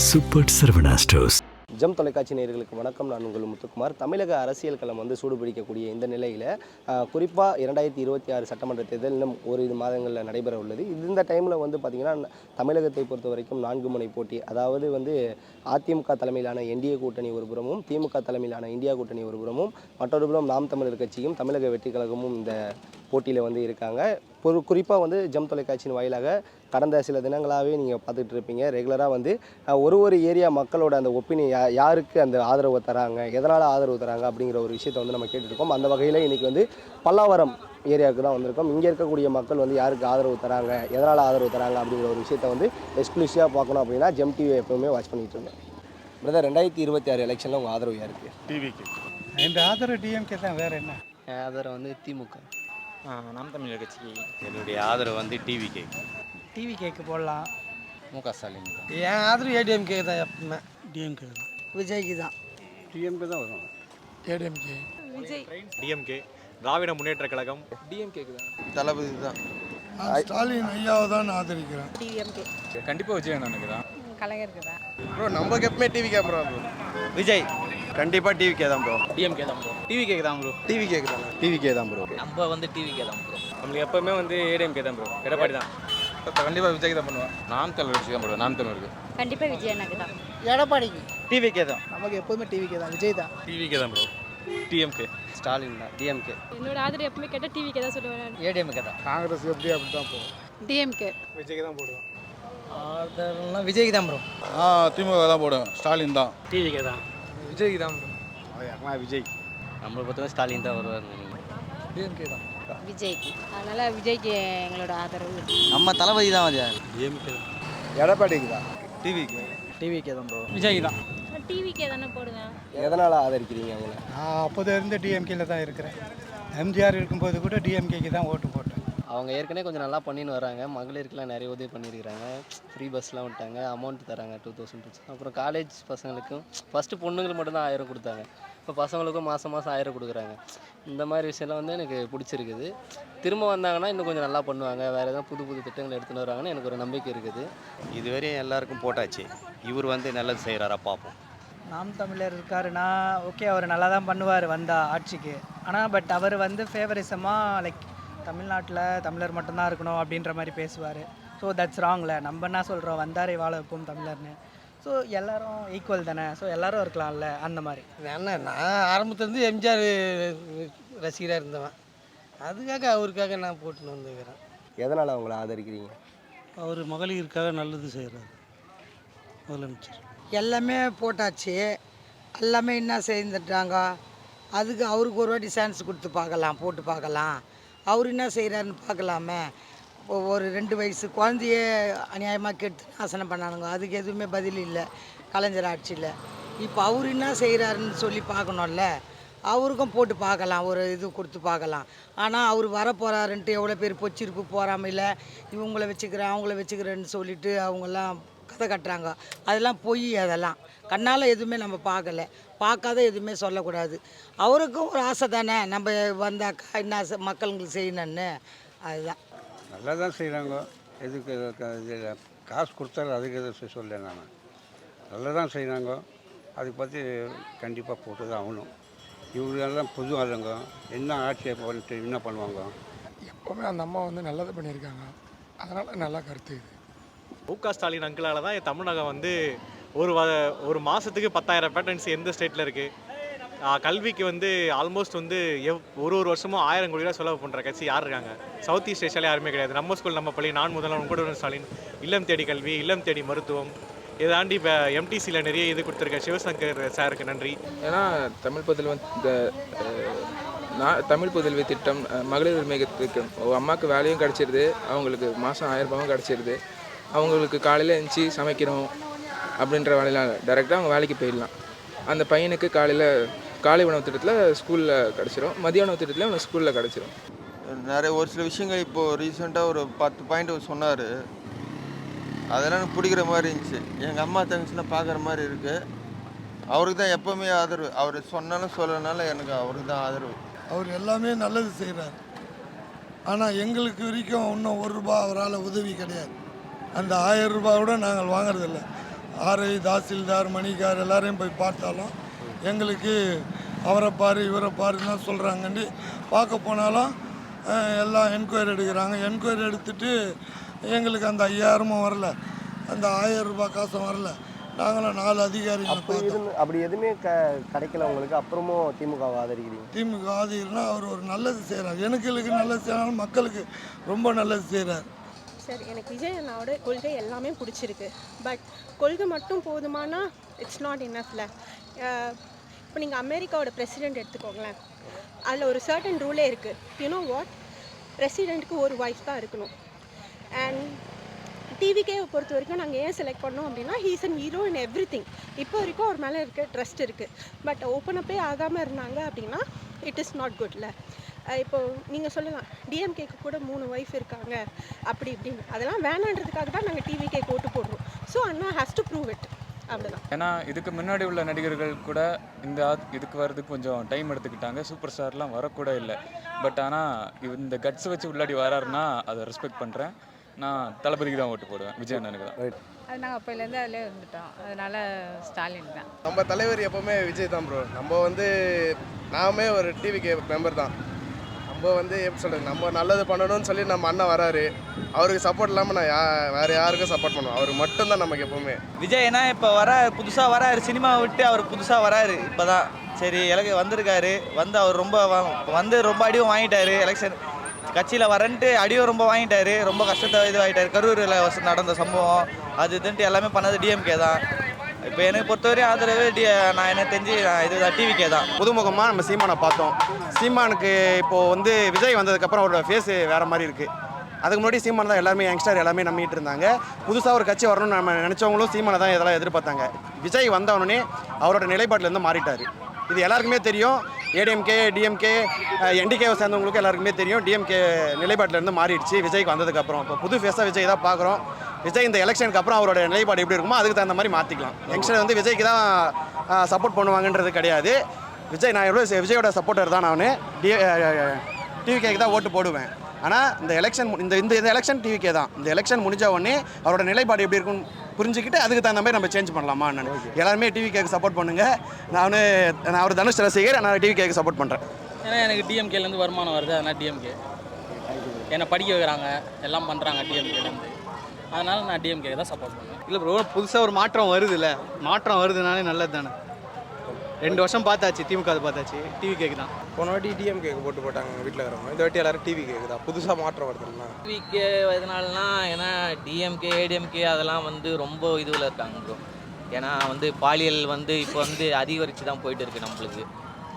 Super Saravana stores. GeM தொலைக்காட்சி நேயர்களுக்கு வணக்கம். நான் உங்கள் முத்துக்குமார். தமிழக அரசியல் களம் சூடுபிடிக்கக்கூடிய இந்த நிலையில் குறிப்பாக 2026 சட்டமன்ற தேர்தல் இன்னும் ஓரிரு மாதங்களில் நடைபெற உள்ளது. இந்த டைமில் பார்த்திங்கன்னா தமிழகத்தை பொறுத்த வரைக்கும் 4 முனை போட்டி. அதாவது அதிமுக தலைமையிலான என்டிஏ கூட்டணி ஒரு புறமும், திமுக தலைமையிலான இந்தியா கூட்டணி ஒரு புறமும், மற்றொரு புறம் நாம் தமிழர் கட்சியும் தமிழக வெற்றி கழகமும் இந்த போட்டியில் இருக்காங்க. குறிப்பாக ஜெம் தொலைக்காட்சியின் வாயிலாக கடந்த சில தினங்களாகவே நீங்கள் பார்த்துட்டு இருப்பீங்க. ரெகுலராக ஒரு ஏரியா மக்களோட அந்த ஒப்பீனியன் யாருக்கு அந்த ஆதரவு தராங்க, எதனால் ஆதரவு தராங்க அப்படிங்கிற ஒரு விஷயத்தை நம்ம கேட்டுருக்கோம். அந்த வகையில் இன்றைக்கி பல்லாவரம் ஏரியாவுக்கு தான் வந்திருக்கோம். இங்கே இருக்கக்கூடிய மக்கள் யாருக்கு ஆதரவு தராங்க, எதனால் ஆதரவு தராங்க அப்படிங்கிற ஒரு விஷயத்தை எக்ஸ்க்ளூசிவாக பார்க்கணும் அப்படின்னா ஜெம் டிவி எப்போவுமே வாட்ச் பண்ணிகிட்டு இருந்தேன். பிரதர், 2026 எலெக்ஷனில் உங்கள் ஆதரவு யாருக்கு? டிவிக்கு. என் ஆதரவு டிஎம்கே தான், வேறு என்ன? என் ஆதரவு திமுக. நாம் தமிழர் கட்சிக்கு. என்னுடைய ஆதரவு டிவிக்கு. டிவிகேக்கு போடலாம். முக ஸ்டாலின். என் ஆதரவு ஏடிஎம்கே தான். எப்பவுமே டிஎம்கே தான். விஜய்க்கு தான். டிஎம்கே தான் வரும். ஏடிஎம்கே. விஜய். டிஎம்கே, திராவிட முன்னேற்ற கழகம். டிஎம்கேக்கு தான். தளபதி தான். ஸ்டாலின் ஐயாவை தான் ஆதரிக்கிறேன். டிஎம்கே. கண்டிப்பாக விஜய் அண்ணனுக்கு தான். கலைஞருக்கு தான். ப்ரோ நமக்கு எப்பவுமே டிவிக்கே ப்ரோ. விஜய் கண்டிப்பாக டிவிக்கே தான் ப்ரோ. டிஎம்கே தான் ப்ரோ. டிவிகேக்கு தான் ப்ரோ. டிவிக்கே தான். டிவிக்கே தான் ப்ரோ. நம்ம டிவிகே தான் ப்ரோ. நம்மளுக்கு எப்பவுமே ஏடிஎம்கே தான் ப்ரோ. எடப்பாடி தான். கண்டிப்பாக விஜய்க்கு தான் பண்ணுவேன். நாம் தமிழர் கட்சி தான் ப்ரோ. நாம் தமிழருக்கு கண்டிப்பாக விஜய் எனக்கு தான். எடப்பாடிக்கு. டிவிகே தான். நமக்கு எப்போதுமே டிவிகே தான். விஜய் தான். டிவிக்கே தான் ப்ரோ. டிஎம்கே. ஸ்டாலின் தான். டிஎம்கே. என்னோட ஆதரவு எப்பவுமே கேட்டால் டிவிக்கே தான் சொல்லுவேன். ஏடிஎம்கே தான். காங்கிரஸ் எப்படி அப்படி தான் போகும். டிஎம்கே. விஜய்க்கு தான் போடுவோம். ஆதரவுலாம் விஜய்க்கு தான் ப்ரோ. திமுக தான் போடுவேன். ஸ்டாலின் தான். டிவிக்கே தான். விஜய்க்கு தான் ப்ரோ. விஜய். நம்மளை பொறுத்தவரை ஸ்டாலின் தான் வருவார். டிஎம்கே தான். விஜய்க்கு. அதனால் விஜய்க்கு எங்களோட ஆதரவு. நம்ம தளபதி தான் அது. டிஎம்கே தான். எடப்பாடிக்கு தான். டிவிக்கு. டிவிகே தான் ப்ரோ. விஜய்க்கு தான். டிவிக்கே தானே போடுவேன். எதனால் ஆதரிக்கிறீங்க அவங்கள? நான் அப்போது டிஎம்கேல தான் இருக்கிறேன். எம்ஜிஆர் இருக்கும்போது கூட டிஎம்கேக்கு தான் ஓட்டு போட்டேன். அவங்க ஏற்கனவே கொஞ்சம் நல்லா பண்ணின்னு வராங்க. மகளிருக்குலாம் நிறைய உதவி பண்ணியிருக்கிறாங்க. ஃப்ரீ பஸ்லாம் விட்டாங்க, அமௌண்ட் தராங்க 2000. அப்புறம் காலேஜ் பசங்களுக்கும் ஃபஸ்ட்டு பொண்ணுங்களுக்கு மட்டும்தான் 1000 கொடுத்தாங்க. இப்போ பசங்களுக்கும் மாதம் 1000 கொடுக்குறாங்க. இந்த மாதிரி விஷயம்லாம் எனக்கு பிடிச்சிருக்குது. திரும்ப வந்தாங்கன்னா இன்னும் கொஞ்சம் நல்லா பண்ணுவாங்க. வேறு எதாவது புது புது திட்டங்கள் எடுத்துன்னு வருவாங்கன்னு எனக்கு ஒரு நம்பிக்கை இருக்குது. இதுவரையும் எல்லாருக்கும் போட்டாச்சு. இவர் நல்லது செய்கிறாரா பார்ப்போம். நாம் தமிழர் இருக்காருன்னா ஓகே, அவர் நல்லா தான் பண்ணுவார் வந்தால் ஆட்சிக்கு. ஆனால் பட் அவர் ஃபேவரிசமாக லைக் தமிழ்நாட்டில் தமிழர் மட்டும்தான் இருக்கணும் அப்படின்ற மாதிரி பேசுவார். ஸோ தட்ஸ் ராங்ல. நம்ம என்ன சொல்கிறோம், வந்தாரை வாழ வைப்போம் தமிழர்னு. ஸோ எல்லோரும் ஈக்குவல் தானே. ஸோ எல்லோரும் இருக்கலாம்ல, அந்த மாதிரி. என்ன, நான் ஆரம்பத்துலேருந்து எம்ஜிஆர் ரசிகராக இருந்தவன். அதுக்காக அவருக்காக நான் போட்டுன்னு வந்துக்கிறேன். எதனால் அவங்கள ஆதரிக்கிறீங்க? அவர் மகளிருக்காக நல்லது செய்கிறார் முதலமைச்சர். எல்லாமே போட்டாச்சு, எல்லாமே என்ன செய்துட்டாங்க. அதுக்கு அவருக்கு ஒரு வாட்டி சான்ஸ் கொடுத்து பார்க்கலாம், போட்டு பார்க்கலாம். அவர் என்ன செய்கிறாருன்னு பார்க்கலாமே. ஒரு 2 வயசு குழந்தையே அநியாயமாக கெடுத்து நாசனம் பண்ணானுங்க. அதுக்கு எதுவுமே பதில் இல்லை கலைஞர் ஆட்சியில். இப்போ அவர் என்ன செய்கிறாருன்னு சொல்லி பார்க்கணும்ல. அவருக்கும் போட்டு பார்க்கலாம், ஒரு இது கொடுத்து பார்க்கலாம். ஆனால் அவர் வரப்போகிறாருன்ட்டு எவ்வளோ பேர் பொச்சிருப்பு போகாமல் இவங்கள வச்சுக்கிறேன் அவங்கள வச்சுக்கிறேன்னு சொல்லிவிட்டு அவங்கெல்லாம் கதை கட்டுறாங்க. அதெல்லாம் பொய். அதெல்லாம் கண்ணால் எதுவுமே நம்ம பார்க்காத எதுவுமே சொல்லக்கூடாது. அவருக்கும் ஒரு ஆசை தானே, நம்ம வந்தாக்கா என்ன மக்களுங்களுக்கு செய்யணுன்னு. அதுதான். நல்லா தான் செய்கிறாங்க. எதுக்கு காசு கொடுத்தாரு அதுக்கு எதை சொல்ல. நான் நல்லா தான் செய்கிறாங்க. அதை பற்றி கண்டிப்பாக போட்டு தான் ஆகணும். இவங்களெல்லாம் புது ஆளுங்க, என்ன ஆட்சியை பண்ணிட்டு என்ன பண்ணுவாங்க. எப்போவுமே அந்த அம்மா நல்லது பண்ணியிருக்காங்க. அதனால் நல்லா கருத்து இது. முக ஸ்டாலின் அங்கிளால் தான் தமிழகம் ஒரு மாதத்துக்கு 10,000 பேட்டன்ஸ் எந்த ஸ்டேட்டில் இருக்குது. கல்விக்கு ஆல்மோஸ்ட் ஒரு வருஷமும் 1000 கோடி ரூபா செலவு பண்ணுற கட்சி யார் இருக்காங்க? சவுத் ஈஸ்ட் ஏஷியாவில் யாருமே கிடையாது. நம்ம ஸ்கூல் நம்ம பள்ளி, நான் முதல்வன் கூட ஸ்டாலின், இல்லம் தேடி கல்வி, இல்லம் தேடி மருத்துவம், இதை தாண்டி இப்போ எம்டிசியில் நிறைய இது கொடுத்துருக்க சிவசங்கர் சாருக்கு நன்றி. ஏன்னா தமிழ் புதல்வி திட்டம், மகளிர் உரிமை திட்டம், அம்மாவுக்கு வேலையும் கிடச்சிருது, அவங்களுக்கு மாதம் 1000 ரூபாயும் கிடச்சிருது. அவங்களுக்கு காலையில் எழுந்துச்சி சமைக்கணும் அப்படின்ற வேலையெல்லாம் டைரெக்டாக அவங்க வேலைக்கு போயிடலாம். அந்த பையனுக்கு காலை உணவு திட்டத்தில் ஸ்கூலில் கிடச்சிரும், மதிய உணவு திட்டத்தில் அவனுக்கு ஸ்கூலில் கிடச்சிரும். நிறைய ஒரு சில விஷயங்கள் இப்போது ரீசெண்டாக ஒரு 10 பாயிண்ட் சொன்னார். அதெல்லாம் எனக்கு பிடிக்கிற மாதிரி இருந்துச்சு. எங்கள் அம்மா தங்கச்சிலாம் பார்க்குற மாதிரி இருக்குது. அவருக்கு தான் எப்போவுமே ஆதரவு. அவர் சொன்னாலும் சொல்லனாலும் எனக்கு அவருக்கு தான் ஆதரவு. அவர் எல்லாமே நல்லது செய்கிறார். ஆனால் எங்களுக்கு வரைக்கும் இன்னும் 1 ரூபா அவரால் உதவி கிடையாது. அந்த 1000 ரூபாய் கூட நாங்கள் வாங்குறதில்ல. ஆர்ஐ தாசில்தார் மணிக்கார் எல்லாரையும் போய் பார்த்தாலும் எங்களுக்கு அவரை பாரு இவரை பாருன்னு தான் சொல்கிறாங்கன்னு பார்க்க போனாலும் எல்லாம் என்கொயரி எடுக்கிறாங்க. என்கொயரி எடுத்துட்டு எங்களுக்கு அந்த 5000 வரல, அந்த 1000 ரூபாய் காசும் வரல. நாங்களும் 4 அதிகாரிகள் அப்படி எதுவுமே கிடைக்கல உங்களுக்கு, அப்புறமும் திமுகவை ஆதரிக்கிறீங்க? திமுக ஆதரிக்கிறனா அவர் ஒரு நல்லது செய்கிறார், எனக்கு நல்லது செய்யறாலும் மக்களுக்கு ரொம்ப நல்லது செய்கிறார். சார் எனக்கு விஜய் அண்ணாவோட கொள்கை எல்லாமே பிடிச்சிருக்கு. பட் கொள்கை மட்டும் போதுமானா இட்ஸ் நாட் இனஃப்ல. இப்போ நீங்கள் அமெரிக்காவோட பிரசிடெண்ட் எடுத்துக்கோங்களேன், அதில் ஒரு சர்டன் ரூலே இருக்குது. யூனோ வாட், பிரசிடெண்ட்டுக்கு ஒரு வைஃப் தான் இருக்கணும். அண்ட் டிவிகேவை பொறுத்த வரைக்கும் நாங்கள் ஏன் செலக்ட் பண்ணோம் அப்படின்னா he's and hero in every thing. இப்போ வரைக்கும் அவர் மேலே இருக்க ட்ரஸ்ட் இருக்குது. பட் ஓப்பன் அப்பே ஆகாமல் இருந்தாங்க அப்படின்னா இட் இஸ் நாட் குட்ல. இப்போது நீங்கள் சொல்லலாம் டிஎம்கேக்கு கூட 3 ஒய்ஃப் இருக்காங்க அப்படி இப்படின்னு, அதெல்லாம் வேணான்றதுக்காக தான் நாங்கள் டிவிகேக்கு ஓட்டு போடுறோம். So Anna has to prove it, அவ்வளோதான். ஏன்னா இதுக்கு முன்னாடி உள்ள நடிகர்கள் கூட இதுக்கு வர்றதுக்கு கொஞ்சம் டைம் எடுத்துக்கிட்டாங்க. சூப்பர் ஸ்டார்லாம் வரக்கூட இல்லை. பட் ஆனால் இந்த கட்ஸ் வச்சு உள்ளாடி வராருன்னா அதை ரெஸ்பெக்ட் பண்ணுறேன். நான் தளபதிக்கு தான் ஓட்டு போடுவேன், விஜய் அண்ணனுக்கு தான். அது நாங்கள் அப்போலேருந்து அதிலே இருந்துட்டோம், அதனால் ஸ்டாலின் தான். நம்ம தலைவர் எப்போவுமே விஜய் தான் ப்ரோ. நம்ம நாமே ஒரு டிவிகே மெம்பர் தான். நம்ம எப்படி சொல்கிறது, நம்ம நல்லது பண்ணணும்னு சொல்லி நம்ம அண்ணன் வராரு. அவருக்கு சப்போர்ட் இல்லாமல் நான் வேறு யாருக்கும் சப்போர்ட் பண்ணுவோம். அவருக்கு மட்டும்தான் நமக்கு எப்போவுமே. விஜய்னா இப்போ புதுசாக வராரு, சினிமாவை விட்டு அவர் புதுசாக வராரு. இப்போ தான் சரி வந்திருக்காரு. அவர் ரொம்ப அடியும் வாங்கிட்டாரு. எலெக்ஷன் கட்சியில் வரன்ட்டு அடியும் ரொம்ப வாங்கிட்டாரு. ரொம்ப கஷ்டத்தை இதுவாகிட்டாரு. கரூரில் நடந்த சம்பவம் அது இதுன்ட்டு எல்லாமே பண்ணது டிஎம்கே தான். இப்போ எனக்கு பொறுத்தவரை ஆதரவு நான் எனக்கு தெரிஞ்சு இதுதான் டிவிகே தான். புதுமுகமாக நம்ம சீமானை பார்த்தோம். சீமானுக்கு இப்போது விஜய் வந்ததுக்கப்புறம் அவரோட ஃபேஸு வேறு மாதிரி இருக்குது. அதுக்கு முன்னாடி சீமானை தான் எல்லாருமே யங்ஸ்டர் எல்லாமே நம்பிட்டு இருந்தாங்க. புதுசாக ஒரு கட்சி வரணும்னு நம்ம நினச்சவங்களும் சீமானை தான் இதெல்லாம் எதிர்பார்த்தாங்க. விஜய் வந்தவொடனே அவரோட நிலைப்பாட்டிலேருந்து மாறிட்டார். இது எல்லாருக்குமே தெரியும். ஏடிஎம்கே டிஎம்கே என்டிகேவை சேர்ந்தவங்களுக்கு எல்லாருக்குமே தெரியும். டிஎம்கே நிலைப்பாட்டிலேருந்து மாறிடுச்சு விஜய்க்கு வந்ததுக்கப்புறம். இப்போ புது ஃபேஸாக விஜய் தான் பார்க்குறோம். விஜய் இந்த எலெக்ஷனுக்கு அப்புறம் அவரோட நிலைப்பாடு எப்படி இருக்குமோ அதுக்கு தகுந்த மாதிரி மாற்றிக்கலாம். யங்ஸ்டர் விஜய்க்கு தான் சப்போர்ட் பண்ணுவாங்கன்றது கிடையாது. விஜயோட சப்போர்ட்டர் தான். நான் டிவிகேக்கு தான் ஓட்டு போடுவேன். ஆனால் இந்த எலெக்ஷன் இந்த எலெக்ஷன் டிவிகே தான். இந்த எலெக்ஷன் முடிஞ்ச உடனே அவரோட நிலைப்பாடு எப்படி இருக்குன்னு புரிஞ்சுக்கிட்டு அதுக்கு தகுந்த மாதிரி நம்ம சேஞ்ச் பண்ணலாமா? நான் எல்லாருமே டிவிகேக்கு சப்போர்ட் பண்ணுங்கள். நான் ஒரு தனுஷ் ரசிகர், நான் டிவிகேக்கு சப்போர்ட் பண்ணுறேன். ஏன்னா எனக்கு டிஎம்கேலேருந்து வருமானம் வருது, அதனால் டிஎம்கே. என்னை படிக்க வைக்கிறாங்க, எல்லாம் பண்ணுறாங்க டிஎம்கேலேருந்து. அதனால் நான் டிஎம்கே தான் சப்போர்ட் பண்ணுவேன். இல்லை ப்ரோ, புதுசாக ஒரு மாற்றம் வருதுல்ல, மாற்றம் வருதுனாலே நல்லது தானே. 2 வருஷம் பார்த்தாச்சு, திமுக பார்த்தாச்சு, டிவிகேக்கு தான். போன வாட்டி டிஎம்கேக்கு போட்டு போட்டாங்க வீட்டில் இருக்கிறவங்க. இந்த வாட்டி எல்லாரும் டிவிகேக்கு தான். புதுசாக மாற்றம் வருதுன்னா டிவிகே எதனாலனா, ஏன்னா டிஎம்கே ஏடிஎம்கே அதெல்லாம் ரொம்ப இதுவில் இருக்காங்க ப்ரோ. ஏன்னா பாலியல் இப்போ அதிகரித்து தான் போயிட்டு இருக்குது. நம்மளுக்கு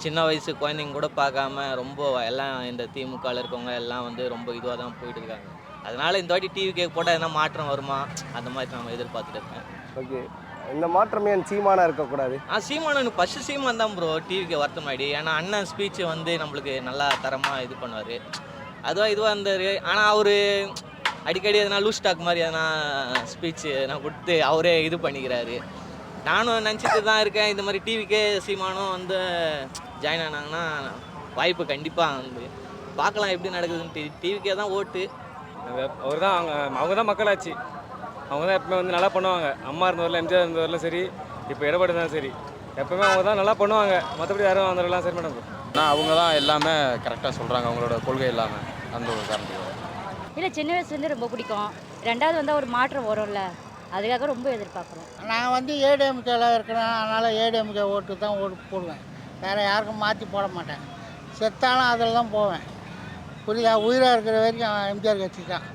சின்ன வயசு குழந்தைங்க கூட பார்க்காம ரொம்ப எல்லாம் இந்த திமுகவில் இருக்கவங்க எல்லாம் ரொம்ப இதுவாக தான் போயிட்டு இருக்காங்க. அதனால் இந்த வாட்டி டிவிகே போட்டால் எதனா மாற்றம் வருமா அந்த மாதிரி நம்ம எதிர்பார்த்துட்டு இருக்கேன். ஓகே, இந்த மாற்றமே சீமானா இருக்கக்கூடாது. சீமானு ஃபஸ்ட்டு சீமான் தான் ப்ரோ டிவிக்கு வரது முன்னாடி. ஏன்னா அண்ணன் ஸ்பீச் நம்மளுக்கு நல்லா தரமாக இது பண்ணுவார். அதுவாக இதுவாக இருந்தார். ஆனால் அவர் அடிக்கடி எதனா லூஸ் டாக் மாதிரி எதனா ஸ்பீச் நான் கொடுத்து அவரே இது பண்ணிக்கிறாரு. நானும் நினச்சிட்டு தான் இருக்கேன், இந்த மாதிரி டிவிக்கே சீமானும் ஜாயின் ஆனாங்கன்னா வாய்ப்பு கண்டிப்பாக பார்க்கலாம் எப்படி நடக்குதுன்ட்டு. டிவிக்கே தான் ஓட்டு. அவர் தான் அவங்க தான் மக்களாச்சு. அவங்க தான் எப்பவுமே நல்லா பண்ணுவாங்க. அம்மா இருந்தவரில் எம்ஜிஆர் இருந்தவரில் சரி, இப்போ எடப்பாடி தான் சரி, எப்பவுமே அவங்க தான் நல்லா பண்ணுவாங்க. மற்றபடி யாரும் வந்தவரெல்லாம் சரி மேடம். ஆனால் அவங்க தான் எல்லாமே கரெக்டாக சொல்கிறாங்க, அவங்களோட கொள்கை இல்லாமல் அந்த ஒரு காரணத்துக்கு. இல்லை, சின்ன வயசுலேருந்து ரொம்ப பிடிக்கும். 2வது ஒரு மாற்றம் வரும்ல, அதுக்காக ரொம்ப எதிர்பார்க்குறோம். நான் ஏடிஎம்கேல இருக்கிறேன், அதனால் ஏடிஎம்கே ஓட்டு தான் போடுவேன். வேறு யாருக்கும் மாற்றி போட மாட்டேன். செத்தாலும் அதில் தான் போவேன். புரியுதா? உயிராக இருக்கிற வரைக்கும் எம்ஜிஆர் கட்சி தான்.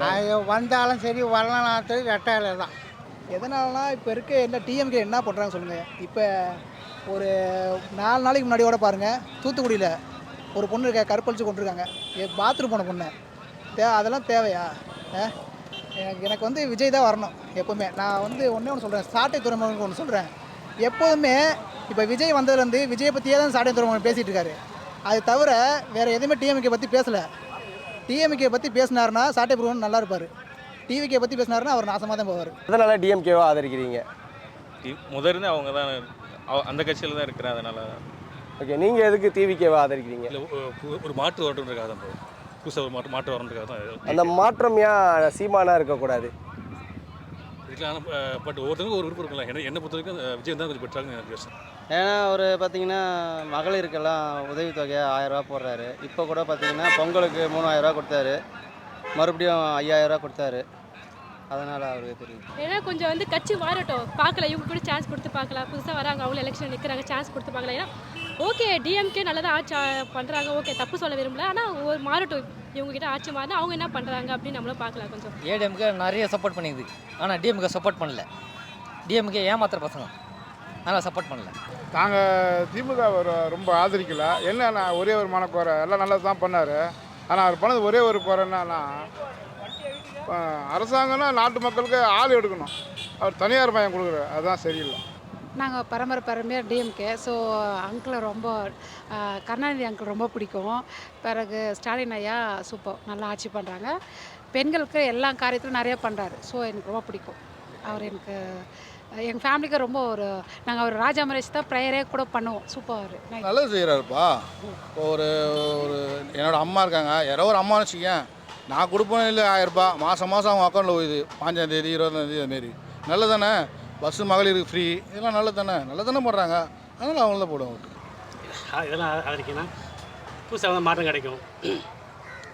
அது வந்தாலும் சரி வரலாம் சரி ரெட்டாயில தான். எதனாலனா இப்போ இருக்க டிஎம்கே என்ன பண்ணுறாங்க சொல்லுங்கள். இப்போ ஒரு 4 நாளைக்கு முன்னாடியோட பாருங்கள், தூத்துக்குடியில் ஒரு பொண்ணு இருக்க கற்பழிச்சு கொண்டிருக்காங்க. பாத்ரூம் போன பொண்ணு. அதெல்லாம் தேவையா? எனக்கு விஜய் தான் வரணும் எப்போவுமே. நான் ஒன்றே ஒன்று சொல்கிறேன், சாட்டை துறைமுகம் ஒன்று சொல்கிறேன். எப்போதுமே இப்போ விஜய் வந்ததுலேருந்து விஜயை பற்றியே தான் சாட்டை துறைமுகம் பேசிகிட்டு இருக்காரு. அது தவிர வேறு எதுவுமே டிஎம்கே பற்றி பேசலை. டிஎம்கே பற்றி பேசினாருன்னா சாட்டை துறைமுகம் நல்லா இருப்பார். டிவிகே பற்றி பேசினாருன்னா அவர் நாசமாக தான் போவார். அதனால் டிஎம்கேவை ஆதரிக்கிறீங்க? முதல்ல அவங்க தான் அந்த கட்சியில் தான் இருக்கிறேன். அதனால் ஓகே, நீங்கள் எதுக்கு டிவிகேவை ஆதரிக்கிறீங்க? இல்லை, ஒரு மாற்று வரணுன்றதுக்காக தான் போகும். புதுசாக ஒரு மாற்று வரணுன்றதுக்காக தான். அந்த மாற்றம் ஏன் சீமானா இருக்கக்கூடாது? இருக்கலாம். பட் ஒவ்வொருத்தருக்கும் ஒரு விருப்பம் இருக்கலாம். என்னை பொறுத்த வரைக்கும் விஜய் தான் கொஞ்சம் பெற்றாங்கன்னு எனக்கு யோசனை. ஏன்னா அவர் பார்த்தீங்கன்னா மகளிருக்கெல்லாம் உதவித்தொகையாக 1000 ரூபா போடுறாரு. இப்போ கூட பார்த்தீங்கன்னா பொங்கலுக்கு 3000 ரூபா கொடுத்தாரு, மறுபடியும் 5000 ரூபா கொடுத்தாரு. அதனால் அவருக்கு தெரியும். ஏன்னா கொஞ்சம் வந்து கட்சி மாறட்டும், பார்க்கலாம், இவங்க கூட சான்ஸ் கொடுத்து பார்க்கலாம். புதுசாக வராங்க, அவங்களும் எலெக்ஷன் நிற்கிறாங்க, சான்ஸ் கொடுத்து பார்க்கலாம். ஏன்னா ஓகே டிஎம்கே நல்லா தான் ஆட்சி பண்ணுறாங்க, ஓகே தப்பு சொல்ல விரும்பல. ஆனால் ஒரு மாறட்டும், இவங்ககிட்ட ஆட்சி மாறினா அவங்க என்ன பண்ணுறாங்க அப்படின்னு நம்மளும் பார்க்கலாம். கொஞ்சம் ஏடிஎம்கே நிறைய சப்போர்ட் பண்ணிக்குது, ஆனால் டிஎம்கே சப்போர்ட் பண்ணல. டிஎம்கே ஏமாத்துற பசங்க, அதனால் சப்போர்ட் பண்ணல. நாங்கள் திமுக ரொம்ப ஆதரிக்கல. என்னன்னா ஒரே ஒரு மனக்குறை, எல்லாம் நல்லது தான் பண்ணார். ஆனால் அவர் பண்ணது ஒரே ஒரு குறை என்னன்னா, அரசாங்கம்னா நாட்டு மக்களுக்கு ஆள் எடுக்கணும், அவர் தனியார் மயம் கொடுக்குறாரு, அதுதான் சரியில்லை. நாங்கள் பரம்பரையாக டிஎம்கே. ஸோ அங்கிளை ரொம்ப கருணாநிதி அங்கிள் ரொம்ப பிடிக்கும். பிறகு ஸ்டாலின் ஐயா சூப்பர், நல்லா ஆட்சி பண்ணுறாங்க. பெண்களுக்கு எல்லா காரியத்திலும் நிறைய பண்ணுறாரு. ஸோ எனக்கு ரொம்ப பிடிக்கும் அவர். எனக்கு எங்கள் ஃபேமிலிக்கு ரொம்ப நாங்கள் அவர் ராஜா மரேஷ் தான் ப்ரேயரே கூட பண்ணுவோம். சூப்பர் அவர் நல்லது செய்கிறாருப்பா. ஒரு என்னோட அம்மா இருக்காங்க, யாரோ ஒரு அம்மான்னு வச்சுக்கேன், நான் கொடுப்பேன் இல்லை 1000 ரூபா மாதம் அவங்க அக்கௌண்ட்டில் போகுது, 5ஆம் தேதி 20ஆம் தேதி அதுமாரி. நல்லது தானே? பஸ்ஸு மகளிருக்கு ஃப்ரீ, இதெல்லாம் நல்லது தானே பண்ணுறாங்க. அதனால் அவங்கள தான் போடுவோம் ஓட்டு. இதெல்லாம் ஆதரிக்கணும், புதுசாக மாற்றம் கிடைக்கும்.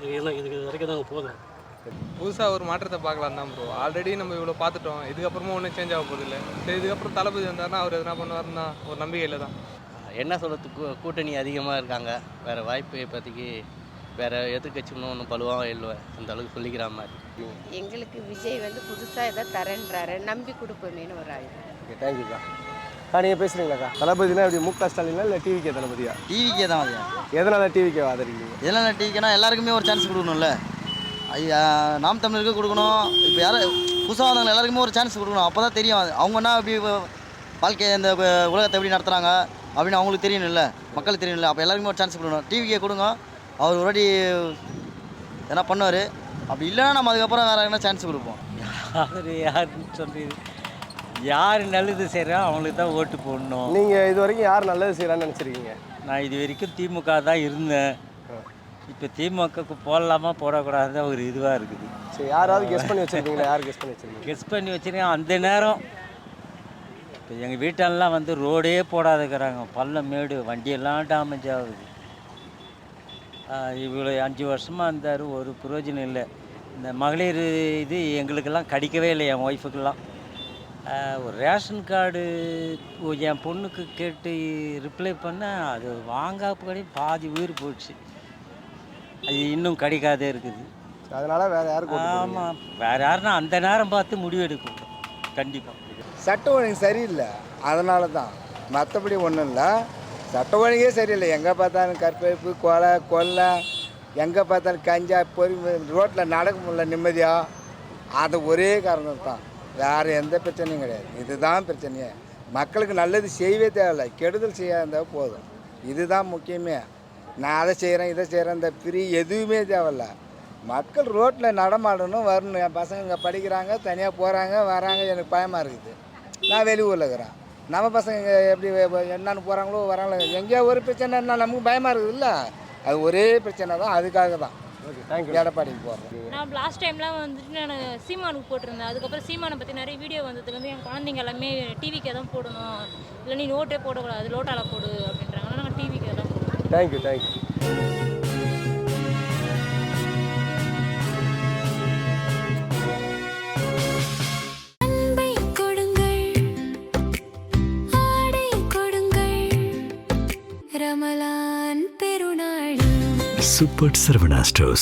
இதுக்கு வரைக்கும் தான் போதும். புதுசாக ஒரு மாற்றத்தை பார்க்கலாம் தான் ப்ரோ. ஆல்ரெடி நம்ம இவ்வளோ பார்த்துட்டோம், இதுக்கப்புறமா ஒன்றும் சேஞ்ச் ஆக போகுது இல்லை. சரி, இதுக்கப்புறம் தளபதி வந்தார்னா அவர் எதனா பண்ணுவார்னா ஒரு நம்பிக்கையில் தான். என்ன சொல்கிறதுக்கு கூட்டணி அதிகமாக இருக்காங்க, வேறு வாய்ப்பு இப்போதைக்கு வேறு எதிர்கட்சின்னு ஒன்றும் பழுவாக இல்லை, அந்த அளவுக்கு சொல்லிக்கிற மாதிரி. எங்களுக்கு விஜய் வந்து புதுசாக எதாவது தரேன்றாரு, நம்பி கொடுப்போமேனு ஒரு ஆயுதம். ஓகே, தேங்க்யூக்கா. நீங்கள் பேசுகிறீங்களாக்கா? தளபதினா எப்படி முக ஸ்டாலினா இல்லை டிவிக்கே தளபதியா? டிவிக்கே தான் அது. எதனால் டிவிக்கே ஆதரிக்கிறீங்க? எதனால் டிவிக்கேனா எல்லாருக்குமே ஒரு சான்ஸ் கொடுக்கணும்ல. நாம் தமிழருக்கு கொடுக்கணும். இப்போ யாரும் புதுசாக வந்தவங்க எல்லாருக்குமே ஒரு சான்ஸ் கொடுக்கணும். அப்போ தான் தெரியும் அவங்கன்னா அப்படி வாழ்க்கையை இந்த உலகத்தை எப்படி நடத்துகிறாங்க அப்படின்னு அவங்களுக்கு தெரியணும்ல, மக்களுக்கு தெரியணும்ல. அப்போ எல்லாருக்குமே ஒரு சான்ஸ் கொடுக்கணும். டிவிக்கே கொடுங்க, அவர் ஒரு வாட்டி எதனா பண்ணுவார். அப்படி இல்லைன்னா நம்ம அதுக்கப்புறம் வேறு எதனா சான்ஸ் கொடுப்போம். அவர் யாருன்னு சொல்லிடு, யார் நல்லது செய்கிறோம் அவங்களுக்கு தான் ஓட்டு போடணும். நீங்கள் இது வரைக்கும் யார் நல்லது செய்கிறான்னு நினச்சிருக்கீங்க? நான் இது வரைக்கும் திமுக தான் இருந்தேன். இப்போ திமுகக்கு போடலாமா போடக்கூடாது ஒரு இதுவாக இருக்குது. சரி, யாராவது கெஸ் பண்ணி வச்சுருக்கீங்களா? யார் கெஸ் பண்ணி வச்சுருக்கீங்க? கெஸ் பண்ணி வச்சுருக்கேன். அந்த நேரம் இப்போ எங்கள் வீட்டெல்லாம் வந்து ரோடே போடாதுக்கிறாங்க, பள்ளம் மேடு, வண்டியெல்லாம் டேமேஜ் ஆகுது. இவ்வளோ 5 வருஷமாக இருந்தார், ஒரு பிரயோஜனம் இல்லை. இந்த மகளிர் இது எங்களுக்கெல்லாம் கிடைக்கவே இல்லை, என் ஒய்ஃபுக்கெல்லாம். ஒரு ரேஷன் கார்டு என் பொண்ணுக்கு கேட்டு ரிப்ளை பண்ண, அது வாங்காப்படி பாதி உயிர் போயிடுச்சு. அது இன்னும் கிடைக்காதே இருக்குது. அதனால் வேறு யாருக்கு? ஆமாம், வேறு யாருன்னா அந்த நேரம் பார்த்து முடிவு எடுக்கணும் கண்டிப்பாக. சட்ட ஒழுங்கு சரியில்லை, அதனால தான். மற்றபடி ஒன்றும் இல்லை, சட்ட ஒழுங்கே சரியில்லை. எங்கே பார்த்தாலும் கற்பழிப்பு, கொலை, எங்கே பார்த்தாலும் கஞ்சா, ரோட்டில் நடக்க முடியல நிம்மதியாக. அது ஒரே காரணம் தான், வேறு எந்த பிரச்சனையும் கிடையாது. இதுதான் பிரச்சனையே. மக்களுக்கு நல்லது செய்யவே தேவையில்லை, கெடுதல் செய்யாத போதும். இதுதான் முக்கியமே. நான் அதை செய்கிறேன் இதை செய்கிறேன் இந்த ஃப்ரீ எதுவுமே தேவையில்ல. மக்கள் ரோட்டில் நடமாடணும், வரணும். என் பசங்க இங்கே படிக்கிறாங்க, தனியாக போகிறாங்க வராங்க, எனக்கு பயமாக இருக்குது. நான் வெளியூரில் இருக்கிறேன், நம்ம பசங்க எப்படி என்னென்னு போகிறாங்களோ வராங்களோ, எங்கேயோ ஒரு பிரச்சனைனா நமக்கு பயமாக இருக்குதுல்ல. அது ஒரே பிரச்சனை தான், அதுக்காக தான் எடப்பாடிக்கு போகிறேன். நான் லாஸ்ட் டைம்லாம் வந்துட்டு நான் சீமானுக்கு போட்டிருந்தேன். அதுக்கப்புறம் சீமானை பற்றி நிறைய வீடியோ வந்ததுக்கு வந்து என் குழந்தைங்க எல்லாமே டிவிக்கே தான் போடணும், இல்லை நீ நோட்டே போடக்கூடாது, லோட்டால போடு அப்படின்றாங்க. ஆனால் நாங்கள் டிவிக்கே தான் போடுவோம். தேங்க்யூ. Super Sarvana Stores,